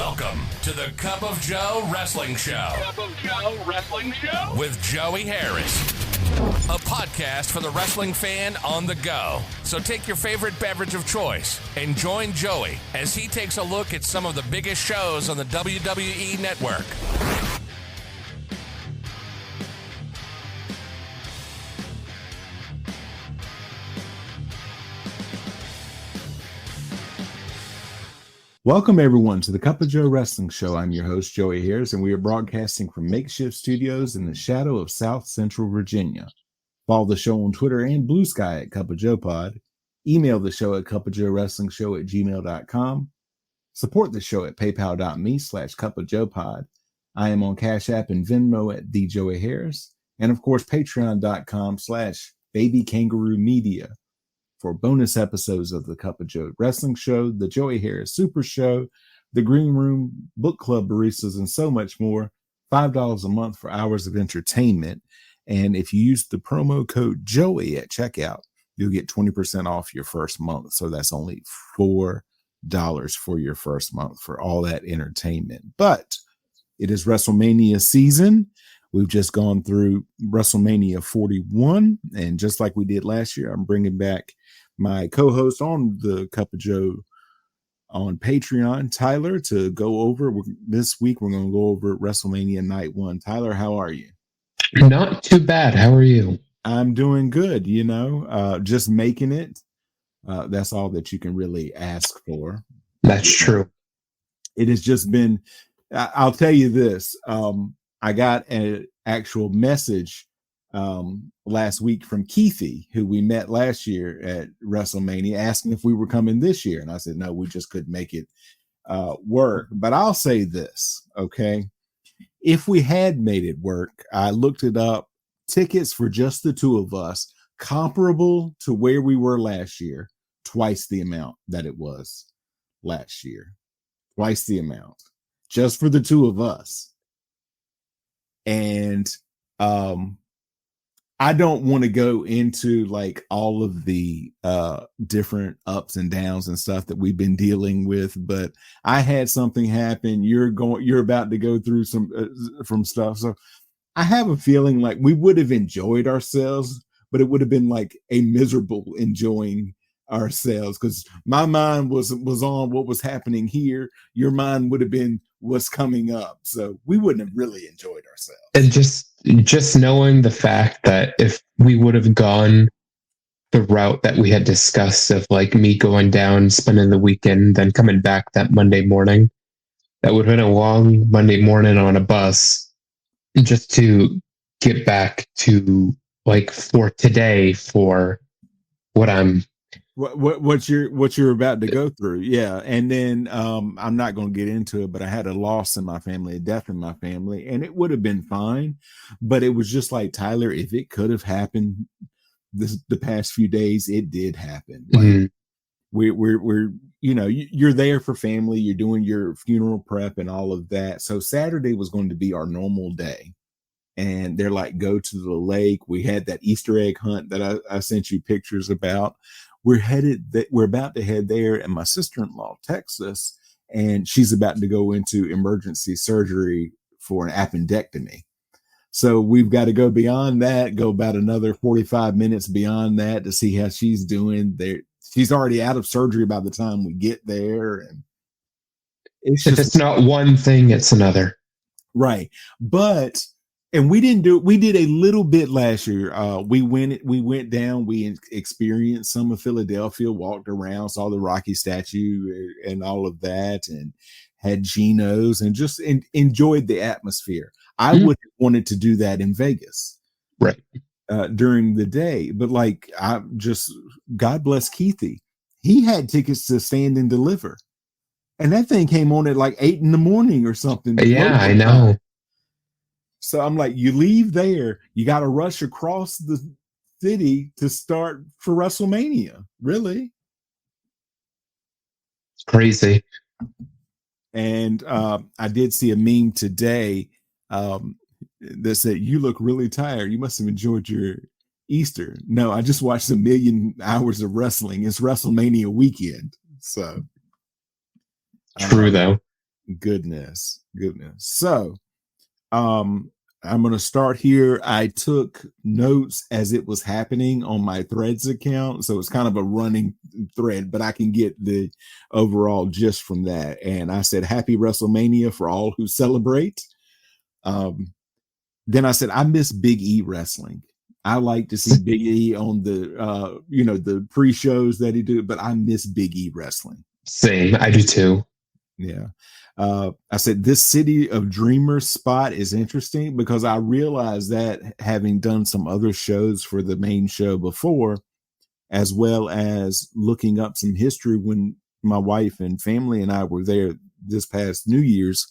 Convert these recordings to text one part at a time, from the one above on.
Welcome to the Cup of Joe Wrestling Show. Cup of Joe Wrestling Show? With Joey Harris. A podcast for the wrestling fan on the go. So take your favorite beverage of choice and join Joey as he takes a look at some of the biggest shows on the WWE Network. Welcome, everyone, to the Cup of Joe Wrestling Show. I'm your host, Joey Harris, and we are broadcasting from makeshift studios in the shadow of South Central Virginia. Follow the show on Twitter and Blue Sky at Cup of Joe Pod. Email the show at cupofjoewrestlingshow@gmail.com. Support the show at paypal.me/cupofjoepod. I am on Cash App and Venmo at The Joey Harris. And, of course, patreon.com/babykangaroomedia. For bonus episodes of the Cup of Joe Wrestling Show, the Joey Harris Super Show, the Green Room, Book Club Baristas, and so much more. $5 a month for hours of entertainment. And if you use the promo code Joey at checkout, you'll get 20% off your first month. So that's only $4 for your first month for all that entertainment. But it is WrestleMania season. We've just gone through WrestleMania 41. And just like we did last year, I'm bringing back my co-host on the Cup of Joe on Patreon, Tyler, to go over. This week, we're going to go over WrestleMania Night 1. Tyler, how are you? Not too bad. How are you? I'm doing good, just making it. That's all that you can really ask for. That's true. It has just been, I'll tell you this. I got an actual message last week from Keithy, who we met last year at WrestleMania, asking if we were coming this year. And I said, no, we just couldn't make it work. But I'll say this, okay? If we had made it work, I looked it up, tickets for just the two of us, comparable to where we were last year, twice the amount that it was last year. Twice the amount, just for the two of us. And I don't want to go into like all of the different ups and downs and stuff that we've been dealing with, but I had something happen. You're about to go through some from stuff. So I have a feeling like we would have enjoyed ourselves, but it would have been like a miserable enjoying ourselves, because my mind was on what was happening here. Your mind would have been what's coming up. So we wouldn't have really enjoyed ourselves. And just knowing the fact that if we would have gone the route that we had discussed of like me going down, spending the weekend, then coming back that Monday morning, that would have been a long Monday morning on a bus just to get back to like for today for what you're about to go through. Yeah. And then I'm not going to get into it, but I had a loss in my family, a death in my family, and it would have been fine. But it was just like, Tyler, if it could have happened the past few days, it did happen. Like, we're you're there for family, you're doing your funeral prep and all of that. So Saturday was going to be our normal day. And they're like, go to the lake. We had that Easter egg hunt that I sent you pictures about. We're about to head there, and my sister-in-law texts us, and she's about to go into emergency surgery for an appendectomy. So we've got to go beyond that, go about another 45 minutes beyond that to see how she's doing. She's already out of surgery by the time we get there, and it's not one thing, it's another. Right. And we did a little bit last year. We went down, we experienced some of Philadelphia, walked around, saw the Rocky statue and all of that, and had Geno's and just enjoyed the atmosphere. I would have wanted to do that in Vegas. Right. During the day. But like, God bless Keithy. He had tickets to Stand and Deliver. And that thing came on at like 8 a.m. or something. Yeah, I know. So I'm like, you leave there, you got to rush across the city to start for WrestleMania. Really? It's crazy. And I did see a meme today that said, you look really tired. You must have enjoyed your Easter. No, I just watched 1,000,000 hours of wrestling. It's WrestleMania weekend. So true, though. Goodness. So, I'm going to start here. I took notes as it was happening on my Threads account. So it's kind of a running thread, but I can get the overall gist from that. And I said, Happy WrestleMania for all who celebrate. Then I said, I miss Big E wrestling. I like to see Big E on the, the pre-shows that he do, but I miss Big E wrestling. Same. I do too. Yeah. I said, this City of Dreamers spot is interesting because I realized that having done some other shows for the main show before, as well as looking up some history when my wife and family and I were there this past New Year's,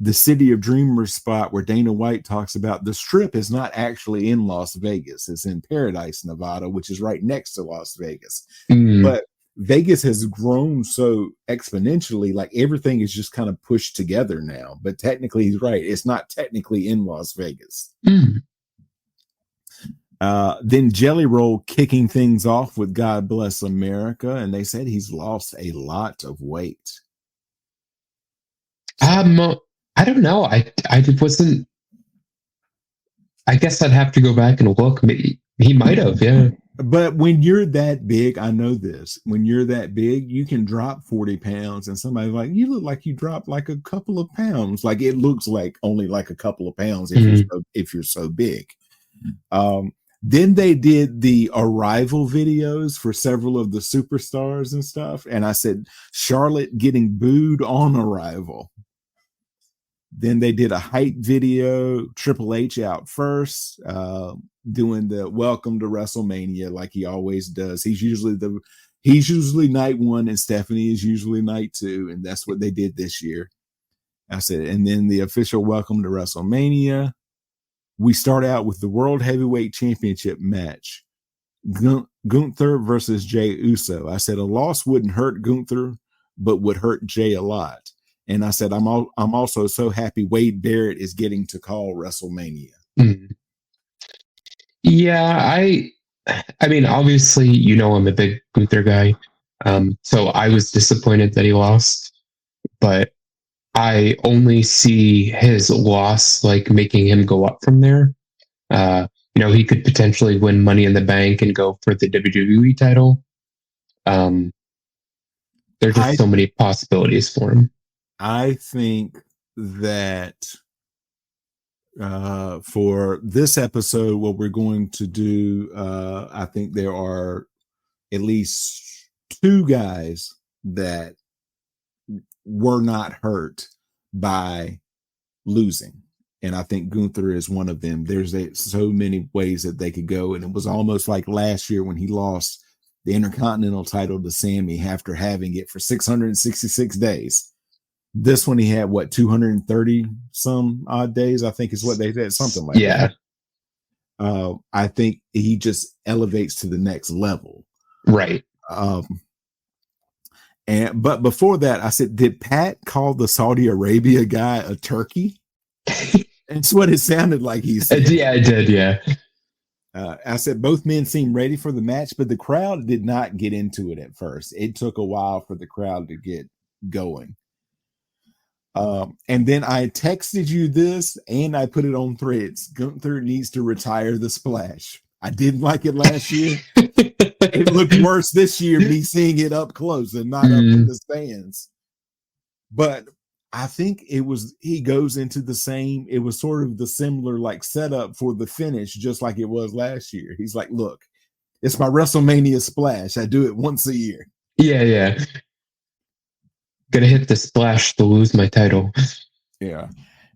the City of Dreamers spot where Dana White talks about the strip is not actually in Las Vegas. It's in Paradise, Nevada, which is right next to Las Vegas. But Vegas has grown so exponentially, like everything is just kind of pushed together now. But technically, he's right. It's not technically in Las Vegas. Then Jelly Roll kicking things off with God Bless America. And they said he's lost a lot of weight. I don't know. I wasn't. I guess I'd have to go back and look. Maybe he might have, yeah. But when you're that big, I know this. When you're that big, you can drop 40 pounds, and somebody's like, "You look like you dropped like a couple of pounds." Like it looks like only like a couple of pounds if you're so big. Then they did the arrival videos for several of the superstars and stuff, and I said Charlotte getting booed on arrival. Then they did a hype video, Triple H out first, doing the welcome to WrestleMania like he always does. He's usually night one and Stephanie is usually night two, and that's what they did this year. I said, and then the official welcome to WrestleMania. We start out with the World Heavyweight Championship match. Gunther versus Jey Uso. I said a loss wouldn't hurt Gunther, but would hurt Jey a lot. And I said, I'm also so happy Wade Barrett is getting to call WrestleMania. Yeah, I mean, obviously, I'm a big Gunther guy. So I was disappointed that he lost, but I only see his loss like making him go up from there. He could potentially win Money in the Bank and go for the WWE title. There's just so many possibilities for him. I think that for this episode, what we're going to do, I think there are at least two guys that were not hurt by losing. And I think Gunther is one of them. There's so many ways that they could go. And it was almost like last year when he lost the Intercontinental title to Sammy after having it for 666 days. This one, he had 230 some odd days, I think is what they said, something like that. I think he just elevates to the next level. Right. But before that, I said, did Pat call the Saudi Arabia guy a turkey? That's what it sounded like he said. Yeah, I did, yeah. I said both men seemed ready for the match, but the crowd did not get into it at first. It took a while for the crowd to get going. And then I texted you this and I put it on Threads. Gunther needs to retire the splash. I didn't like it last year. It looked worse this year, me seeing it up close and not up in the stands. But I think he goes into the same, it was sort of the similar like setup for the finish, just like it was last year. He's like, look, it's my WrestleMania splash. I do it once a year. Yeah. Gonna hit the splash to lose my title. Yeah.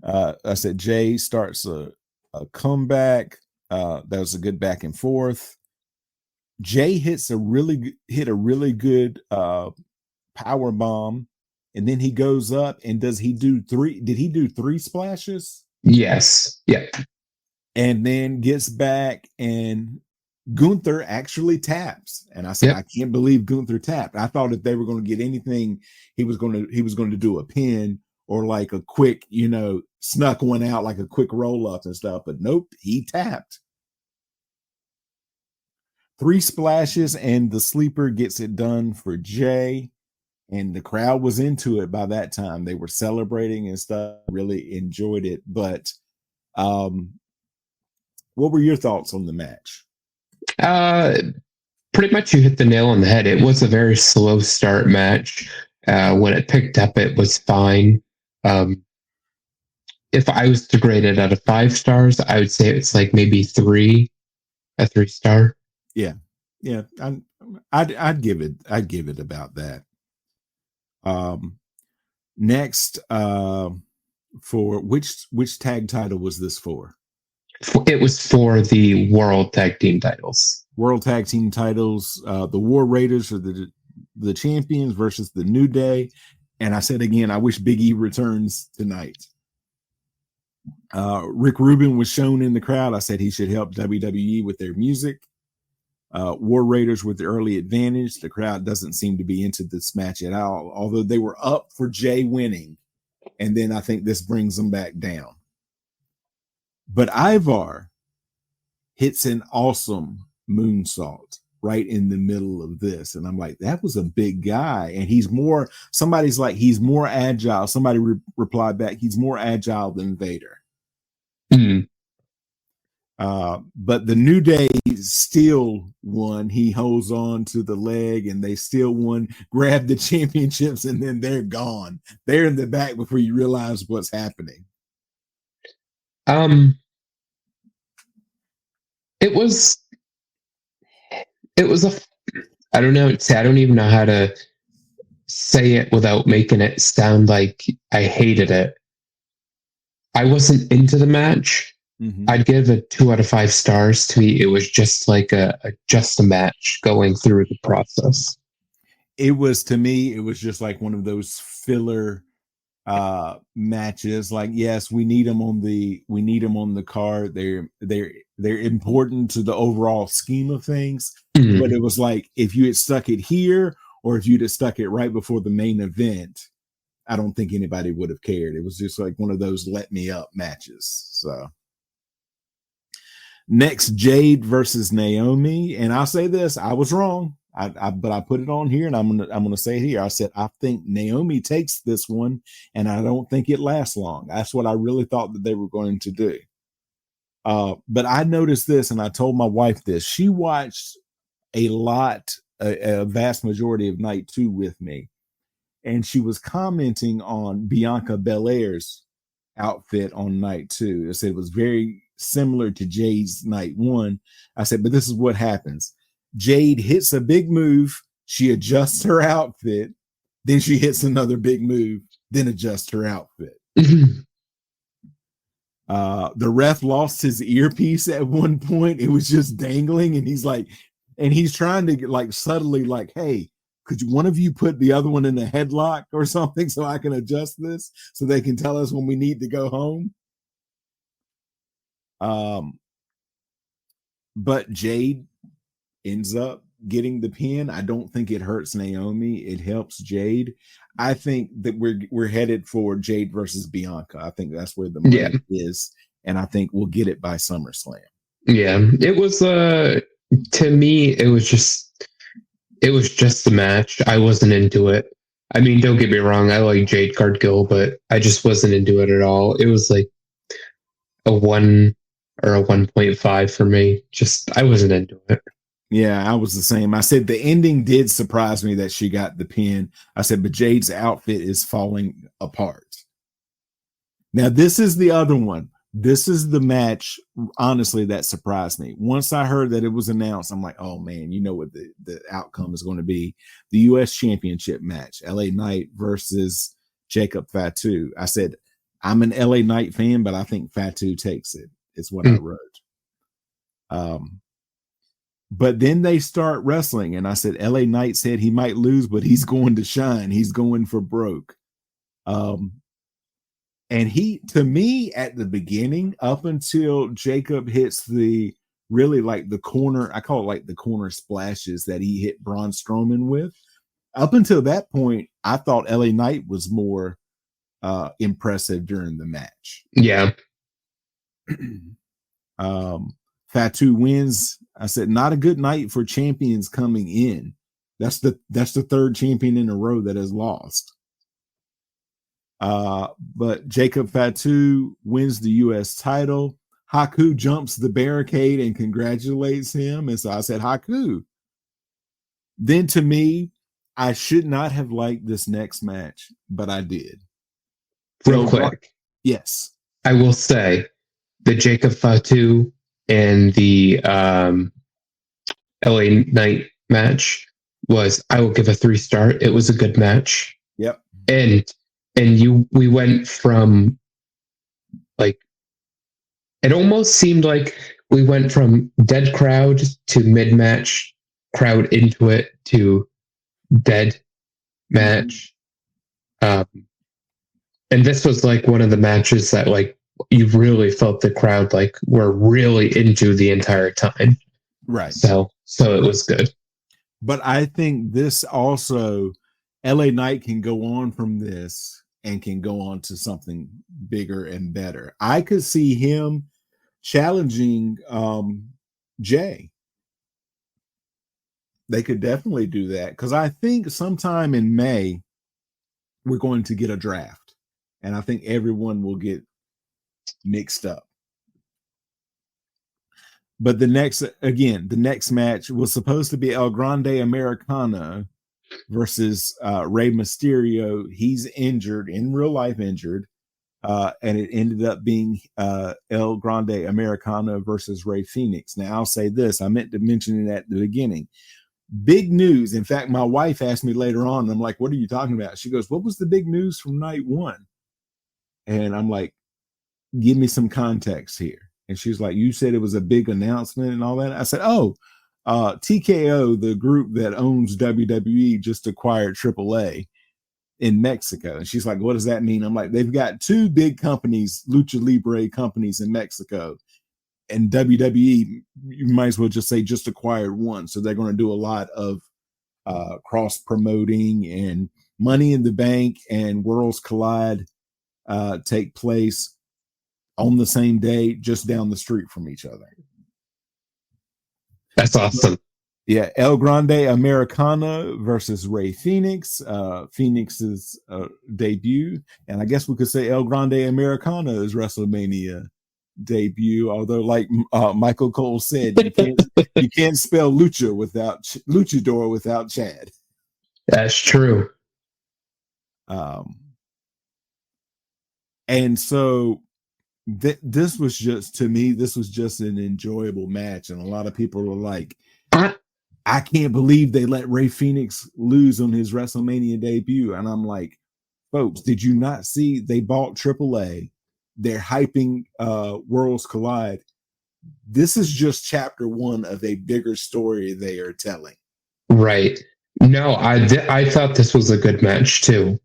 I said Jay starts a comeback. That was a good back and forth. Jay hit a really good power bomb, and then he goes up and did he do three splashes? Yes. Yeah. And then gets back and Gunther actually taps. And I said, I can't believe Gunther tapped. I thought if they were going to get anything, he was going to do a pin or like a quick, snuck one out, like a quick roll up and stuff. But nope, he tapped. 3 splashes and the sleeper gets it done for Jay. and the crowd was into it by that time. They were celebrating and stuff. Really enjoyed it. But what were your thoughts on the match? Pretty much you hit the nail on the head. It was a very slow start match. When it picked up, it was fine. If I was to grade it out of 5 stars, I would say it's like maybe a 3-star. Yeah, I'd give it about that. Next, for which tag title was this for? It was for the World Tag Team titles. World Tag Team titles. The War Raiders are the champions versus the New Day. And I said again, I wish Big E returns tonight. Rick Rubin was shown in the crowd. I said he should help WWE with their music. War Raiders with the early advantage. The crowd doesn't seem to be into this match at all, although they were up for Jay winning. And then I think this brings them back down. But Ivar hits an awesome moonsault right in the middle of this. And I'm like, that was a big guy. And somebody's like, he's more agile. Somebody replied back, he's more agile than Vader. Mm. But the New Day still won. He holds on to the leg and they still won, grab the championships, and then they're gone. They're in the back before you realize what's happening. It was I don't know. I don't even know how to say it without making it sound like I hated it. I wasn't into the match. Mm-hmm. I'd give it 2 out of 5 stars. To me, it was just like a match going through the process. It was, to me, it was just like one of those filler matches. Like, yes, we need them on the card. They're important to the overall scheme of things. Mm-hmm. But it was like, if you had stuck it here or if you'd have stuck it right before the main event, I don't think anybody would have cared. It was just like one of those let me up matches. So next, Jade versus Naomi. And I'll say this, I was wrong. But I put it on here, and I'm gonna say it here. I said I think Naomi takes this one, and I don't think it lasts long. That's what I really thought that they were going to do. But I noticed this, and I told my wife this. She watched a vast majority of night 2 with me, and she was commenting on Bianca Belair's outfit on night 2. I said it was very similar to Jade's night 1. I said, but this is what happens. Jade hits a big move, she adjusts her outfit, then she hits another big move, then adjusts her outfit. Mm-hmm. The ref lost his earpiece at one point. It was just dangling, and he's trying to like subtly like, hey, could one of you put the other one in a headlock or something so I can adjust this so they can tell us when we need to go home? But Jade ends up getting the pin. I don't think it hurts Naomi. It helps Jade. I think that we're headed for Jade versus Bianca. I think that's where the money is, and I think we'll get it by SummerSlam. Yeah, it was. To me, it was just a match. I wasn't into it. I mean, don't get me wrong. I like Jade Cargill, but I just wasn't into it at all. It was like a 1 or a 1.5 for me. Just I wasn't into it. Yeah, I was the same. I said the ending did surprise me that she got the pin. I said, but Jade's outfit is falling apart. Now, this is the other one. This is the match, honestly, that surprised me. Once I heard that it was announced, I'm like, oh, man, you know what the outcome is going to be. The U.S. Championship match, LA Knight versus Jacob Fatu. I said, I'm an LA Knight fan, but I think Fatu takes it. It's what I wrote. But then they start wrestling, and I said, LA Knight said he might lose, but he's going to shine. He's going for broke. And he, to me, at the beginning, up until Jacob hits the really like the corner, I call it like the corner splashes that he hit Braun Strowman with. Up until that point, I thought LA Knight was more impressive during the match. Yeah. Fatu wins. I said, not a good night for champions coming in. That's the third champion in a row that has lost. But Jacob Fatu wins the U.S. title. Haku jumps the barricade and congratulates him. And so I said, Haku. Then to me, I should not have liked this next match, but I did. Real quick. Yes. I will say the Jacob Fatu and the LA Knight match was, I will give a 3-star. It was a good match. Yep. And we went from like, it almost seemed like we went from dead crowd to mid-match crowd into it to dead match. And this was like one of the matches that like you really felt the crowd like were really into the entire time. Right. So it was good. But I think this also, LA Knight can go on from this and can go on to something bigger and better. I could see him challenging Jay. They could definitely do that, because I think sometime in May we're going to get a draft, and I think everyone will get mixed up. But the next match was supposed to be El Grande Americano versus Rey Mysterio. He's injured, in real life injured, and it ended up being El Grande Americano versus Rey Fenix. Now, I'll say this. I meant to mention it at the beginning. Big news. In fact, my wife asked me later on, and I'm like, what are you talking about? She goes, what was the big news from night one? And I'm like, give me some context here. And she's like, you said it was a big announcement and all that. I said, TKO, the group that owns WWE, just acquired AAA in Mexico. And she's like, what does that mean? I'm like, they've got two big companies, Lucha Libre companies in Mexico. And WWE, you might as well just say just acquired one. So they're going to do a lot of cross promoting, and Money in the Bank and Worlds Collide take place on the same day, just down the street from each other. That's awesome. Yeah, El Grande Americano versus Rey Fenix. Phoenix's debut, and I guess we could say El Grande Americano's WrestleMania debut. Although, like Michael Cole said, you can't spell lucha without luchador without Chad. That's true. And so this was just, to me, this was just an enjoyable match, and a lot of people were like, I can't believe they let Rey Fenix lose on his WrestleMania debut. And I'm like, folks, did you not see they bought AAA? They're hyping Worlds Collide. This is just chapter one of a bigger story they are telling. Right. No, I thought this was a good match too.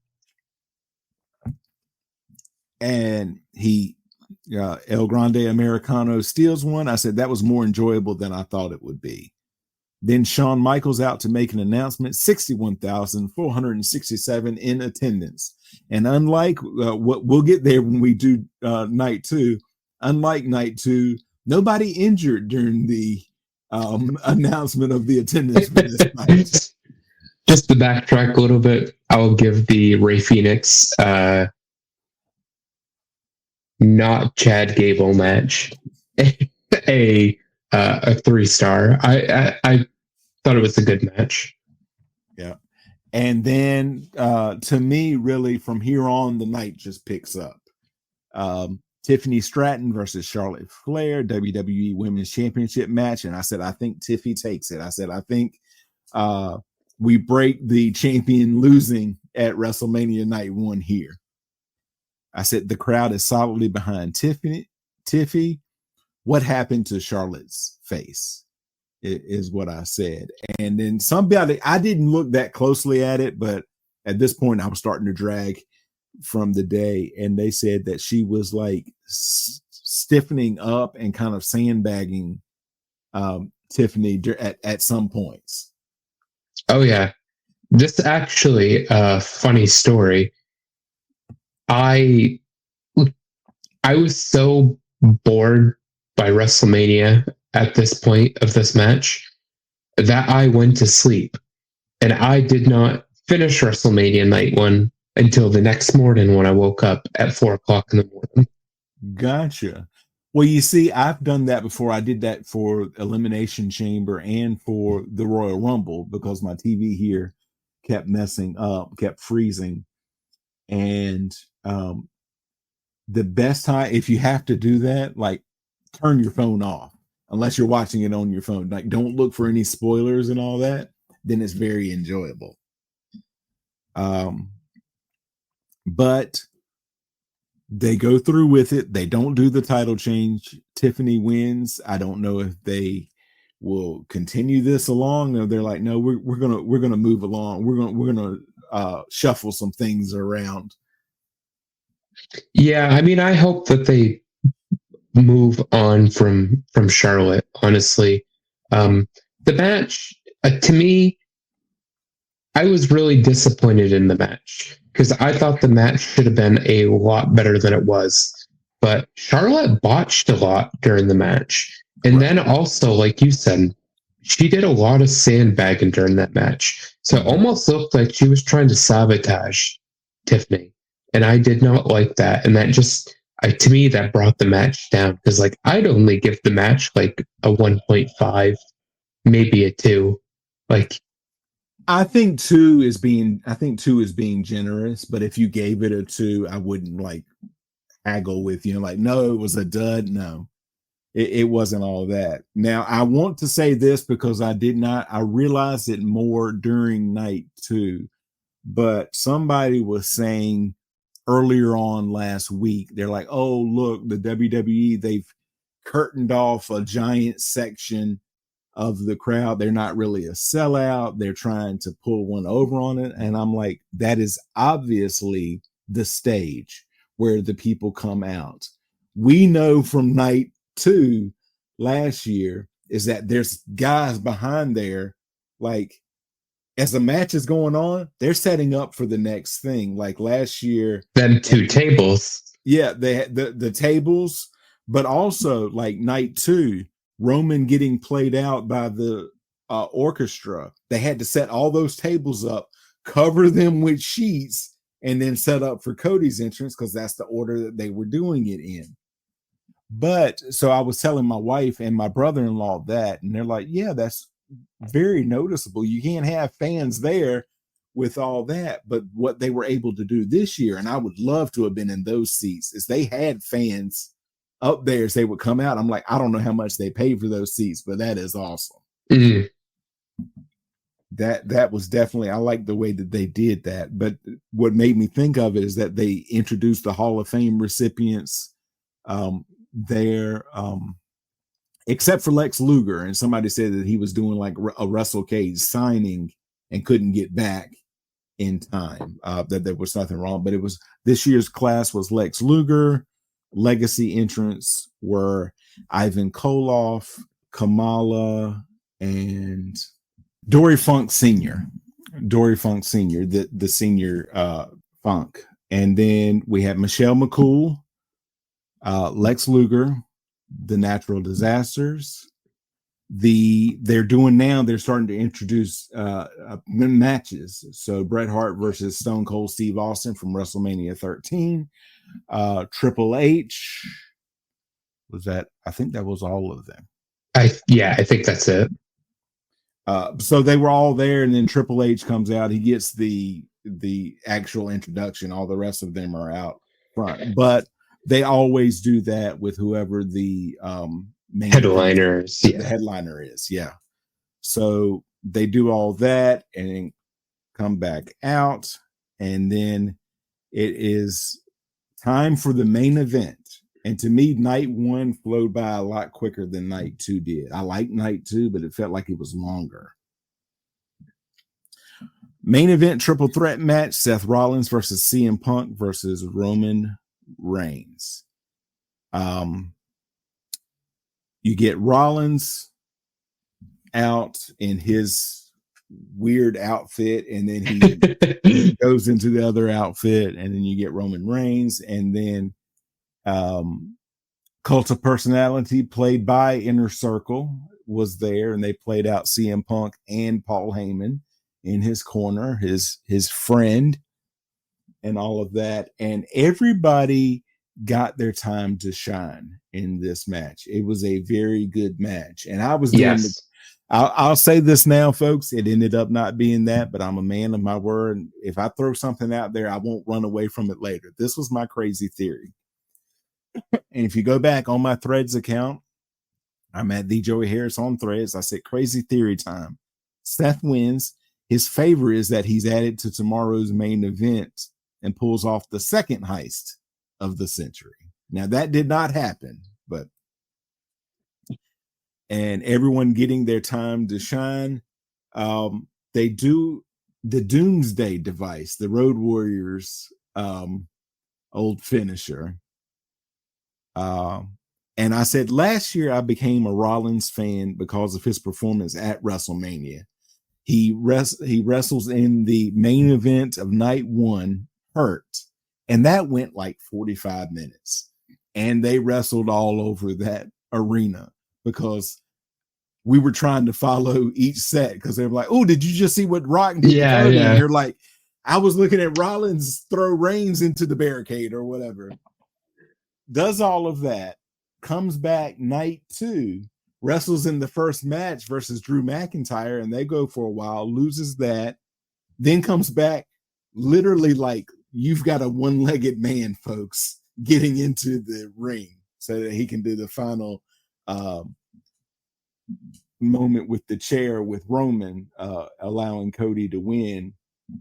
And El Grande Americano steals one. I said that was more enjoyable than I thought it would be. Then Shawn Michaels out to make an announcement, 61,467 in attendance. And unlike what we'll get there when we do night two, unlike night two, nobody injured during the announcement of the attendance for this night. Just to backtrack a little bit, I'll give the Rey Fenix not Chad Gable match a 3-star. I thought it was a good match. Yeah. And then to me, really, from here on, the night just picks up. Tiffany Stratton versus Charlotte Flair, WWE Women's Championship match. And I said, I think Tiffy takes it. I said, I think we break the champion losing at WrestleMania night one here. I said, the crowd is solidly behind Tiffy. What happened to Charlotte's face is what I said. And then somebody, I didn't look that closely at it, but at this point I was starting to drag from the day. And they said that she was like stiffening up and kind of sandbagging Tiffany at some points. Oh yeah. This actually a funny story. I was so bored by WrestleMania at this point of this match that I went to sleep And I did not finish WrestleMania night one until the next morning when I woke up at 4 o'clock in the morning. Gotcha. Well, you see, I've done that before. I did that for Elimination Chamber and for the Royal Rumble because my TV here kept messing up, kept freezing. And the best time, if you have to do that, like turn your phone off unless you're watching it on your phone. Like, don't look for any spoilers and all that. Then it's very enjoyable. But they go through with it. They don't do the title change. Tiffany wins. I don't know if they will continue this along, or they're like, no, we're gonna move along. We're gonna shuffle some things around. Yeah, I mean, I hope that they move on from Charlotte. Honestly, the match to me, I was really disappointed in the match because I thought the match should have been a lot better than it was. But Charlotte botched a lot during the match, and then also, like you said, she did a lot of sandbagging during that match. So it almost looked like she was trying to sabotage Tiffany, and I did not like that. And that just, to me, that brought the match down because, like, I'd only give the match like a 1.5, maybe a 2. Like, I think 2 is being generous, but if you gave it a 2, I wouldn't like haggle with you. Like, no, it was a dud. No, it wasn't all that. Now, I want to say this because I realized it more during night 2, but somebody was saying earlier on last week, they're like, oh, look, the WWE, they've curtained off a giant section of the crowd. They're not really a sellout. They're trying to pull one over on it. And I'm like, that is obviously the stage where the people come out. We know from night 2 last year is that there's guys behind there, like, as the match is going on, they're setting up for the next thing. Like last year, them 2 tables. Yeah, they had the tables, but also like night 2, Roman getting played out by the orchestra. They had to set all those tables up, cover them with sheets, and then set up for Cody's entrance because that's the order that they were doing it in. But so I was telling my wife and my brother-in-law that, and they're like, yeah, that's very noticeable. You can't have fans there with all that. But what they were able to do this year, and I would love to have been in those seats, is they had fans up there as they would come out. I'm like, I don't know how much they paid for those seats, but that is awesome. Mm-hmm. That was definitely, I like the way that they did that. But what made me think of it is that they introduced the Hall of Fame recipients there, except for Lex Luger. And somebody said that he was doing like a Wrestle Cage signing and couldn't get back in time, that there was nothing wrong. But it was, this year's class was Lex Luger. Legacy entrants were Ivan Koloff, Kamala, and Dory Funk Sr., the senior Funk. And then we have Michelle McCool, Lex Luger, the Natural Disasters. They're starting to introduce matches. So Bret Hart versus Stone Cold Steve Austin from WrestleMania 13. Triple H was that, I think that was all of them. I think that's it. So they were all there, and then Triple H comes out. He gets the actual introduction. All the rest of them are out front, but they always do that with whoever the main headliner is. The headliner is, yeah. So they do all that and then come back out, and then it is time for the main event. And to me, night 1 flowed by a lot quicker than night 2 did. I like night 2, but it felt like it was longer. Main event triple threat match: Seth Rollins versus CM Punk versus Roman Reigns. You get Rollins out in his weird outfit, and then he goes into the other outfit, and then you get Roman Reigns, and then Cult of Personality, played by Inner Circle, was there, and they played out CM Punk and Paul Heyman, in his corner, his friend, and all of that. And everybody got their time to shine in this match. It was a very good match. And I was doing I'll say this now, folks. It ended up not being that, but I'm a man of my word. If I throw something out there, I won't run away from it later. This was my crazy theory. And if you go back on my Threads account, I'm at the Joey Harris on Threads. I said, crazy theory time. Seth wins. His favor is that he's added to tomorrow's main event and pulls off the second heist of the century. Now, that did not happen, but and everyone getting their time to shine. They do the Doomsday device, the Road Warriors old finisher. And I said last year I became a Rollins fan because of his performance at WrestleMania. He wrestles in the main event of night one, hurt, and that went like 45 minutes. And they wrestled all over that arena because we were trying to follow each set because they were like, "Oh, did you just see what Rock did?" Yeah. And you're like, I was looking at Rollins throw Reigns into the barricade or whatever. Does all of that, comes back night two, wrestles in the first match versus Drew McIntyre, and they go for a while, loses that, then comes back literally like you've got a one-legged man, folks, getting into the ring so that he can do the final moment with the chair with Roman, allowing Cody to win.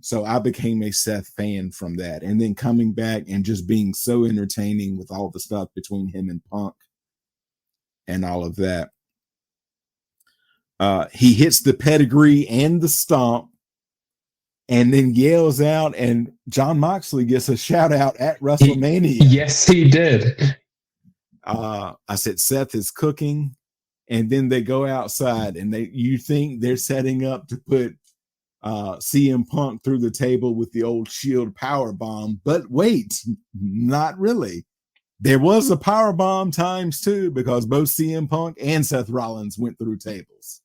So I became a Seth fan from that. And then coming back and just being so entertaining with all the stuff between him and Punk and all of that. He hits the pedigree and the stomp and then yells out, and John Moxley gets a shout out at WrestleMania. Yes, he did. I said, Seth is cooking. And then they go outside and you think they're setting up to put CM Punk through the table with the old Shield power bomb, but wait, not really. There was a power bomb times two because both CM Punk and Seth Rollins went through tables.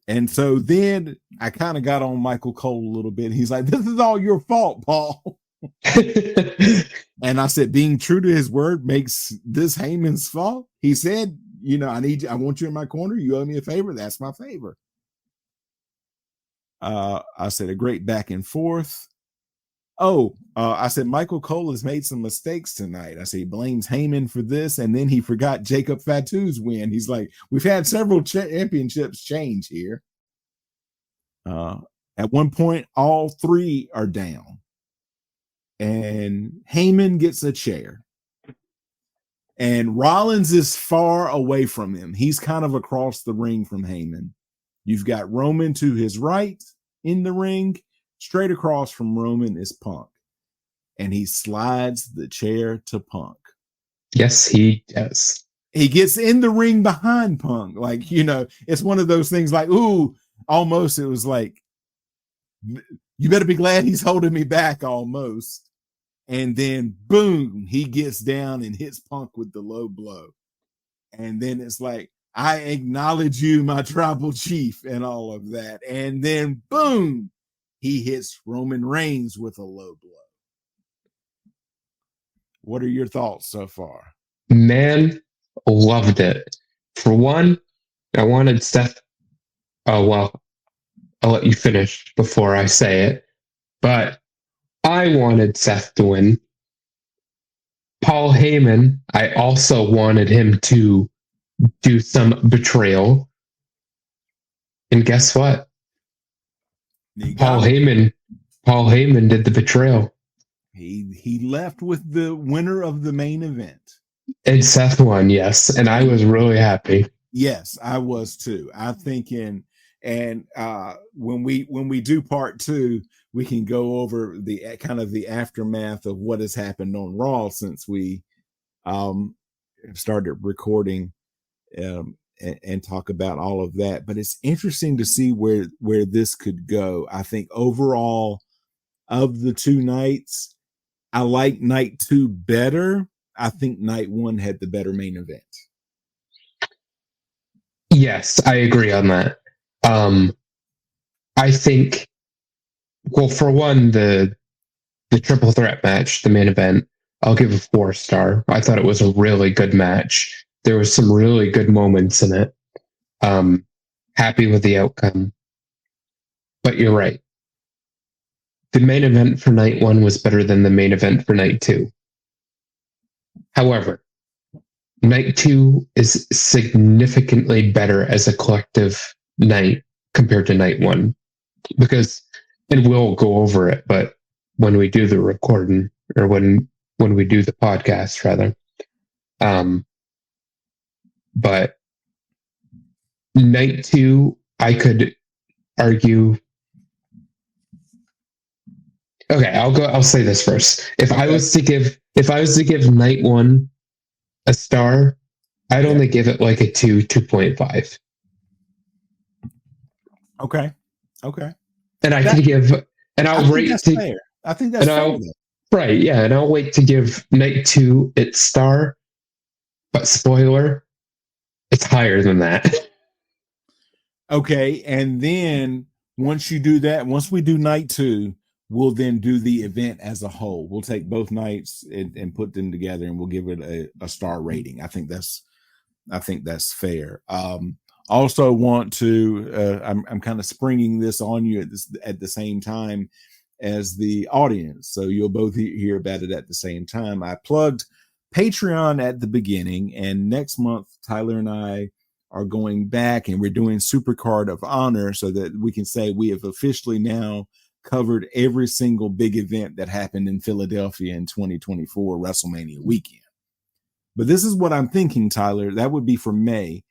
And so then I kind of got on Michael Cole a little bit. He's like, "This is all your fault, Paul." And I said, being true to his word makes this Heyman's fault. He said, I want you in my corner. You owe me a favor. That's my favor. I said, a great back and forth. I said, Michael Cole has made some mistakes tonight. I said, he blames Heyman for this. And then he forgot Jacob Fatu's win. He's like, we've had several championships change here. At one point, all three are down. And Heyman gets a chair. And Rollins is far away from him. He's kind of across the ring from Heyman. You've got Roman to his right in the ring. Straight across from Roman is Punk. And he slides the chair to Punk. Yes, he does. He gets in the ring behind Punk. Like, it's one of those things like, ooh, almost it was like, you better be glad he's holding me back almost. And then, boom, he gets down and hits Punk with the low blow. And then it's like, I acknowledge you, my tribal chief, and all of that. And then, boom, he hits Roman Reigns with a low blow. What are your thoughts so far? Man, loved it. For one, I wanted Seth. Oh, well, I'll let you finish before I say it. But I wanted Seth to win. Paul Heyman, I also wanted him to do some betrayal. And guess what? Paul Heyman did the betrayal. He left with the winner of the main event. And Seth won, yes. And I was really happy. Yes, I was too. I'm thinking, and when we do part two, we can go over the kind of the aftermath of what has happened on Raw since we started recording and talk about all of that. But it's interesting to see where this could go. I think overall of the two nights, I like night two better. I think night one had the better main event. Yes, I agree on that. I think, well, for one, the triple threat match, the main event, I'll give a 4-star. I thought it was a really good match. There was some really good moments in it. Happy with the outcome. But you're right. The main event for night 1 was better than the main event for night 2. However, night 2 is significantly better as a collective night compared to night 1. Because, and we'll go over it, but when we do the recording, or when we do the podcast, rather, but night 2, I could argue. Okay, I'll say this first. If I was to give night 1 a star, I'd only give it like a 2.5. Okay. And I'll rate that's to fair. I think that's fair. Right, yeah, and I'll wait to give night 2 its star. But spoiler, it's higher than that. Okay, and then once you do that, once we do night 2, we'll then do the event as a whole. We'll take both nights and put them together, and we'll give it a star rating. I think that's fair. Also want to, I'm kind of springing this on you at the same time as the audience, so you'll both hear about it at the same time. I plugged Patreon at the beginning, and next month Tyler and I are going back and we're doing Super Card of Honor so that we can say we have officially now covered every single big event that happened in Philadelphia in 2024 WrestleMania weekend. But this is what I'm thinking, Tyler. That would be for May.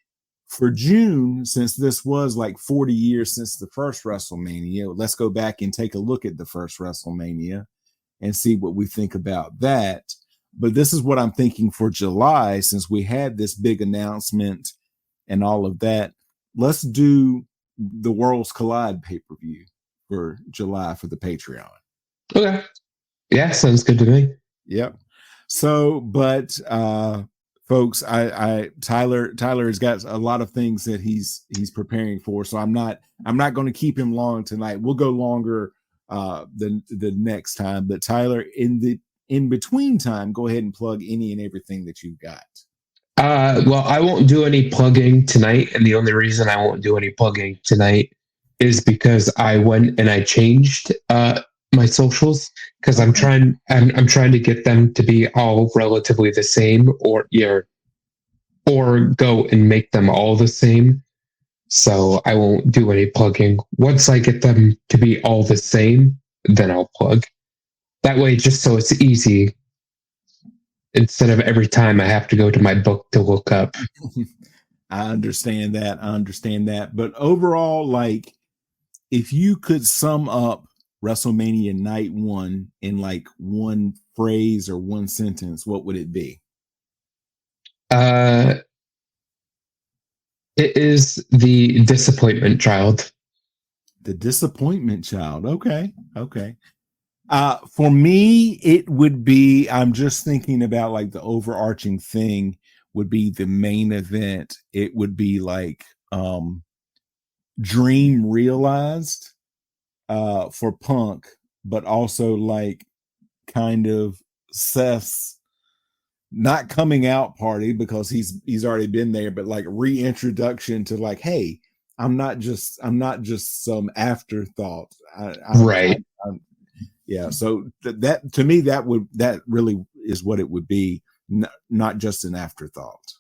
For June, since this was like 40 years since the first WrestleMania, let's go back and take a look at the first WrestleMania and see what we think about that. But this is what I'm thinking for July, since we had this big announcement and all of that. Let's do the Worlds Collide pay-per-view for July for the Patreon. Okay. Yeah, sounds good to me. Yep. So, but folks, Tyler has got a lot of things that he's preparing for. So I'm not going to keep him long tonight. We'll go longer the next time. But Tyler, in between time, go ahead and plug any and everything that you've got. Well, I won't do any plugging tonight, and the only reason I won't do any plugging tonight is because I went and I changed my socials, because I'm trying to get them to be all relatively the same, or go and make them all the same. So I won't do any plugging. Once I get them to be all the same, then I'll plug. That way, just so it's easy, instead of every time I have to go to my book to look up. I understand that. But overall, like, if you could sum up WrestleMania night 1 in like one phrase or one sentence, what would it be? It is the disappointment child. The disappointment child. Okay. For me, it would be, I'm just thinking about like the overarching thing would be the main event. It would be like dream realized for Punk, but also like kind of Seth's not coming out party, because he's already been there, but like reintroduction to like, hey, I'm not just some afterthought. Right. Yeah. So that to me, that really is what it would be, not just an afterthought.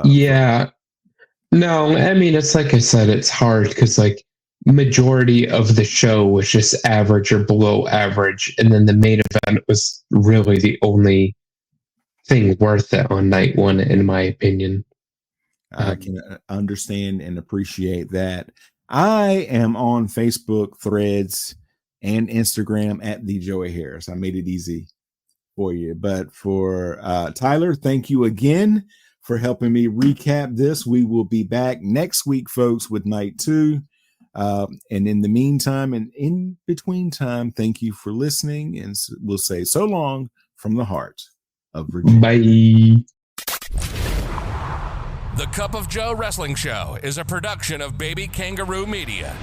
Yeah. No, I mean, it's like I said, it's hard because like majority of the show was just average or below average, and then the main event was really the only thing worth it on night 1, in my opinion. I can understand and appreciate that. I am on Facebook, Threads, and Instagram at the Joey Harris. I made it easy for you. But for Tyler, thank you again for helping me recap this. We will be back next week, folks, with night 2. And in the meantime, and in between time, thank you for listening. And we'll say so long from the heart of Virginia. Bye. The Cup of Joe Wrestling Show is a production of Baby Kangaroo Media.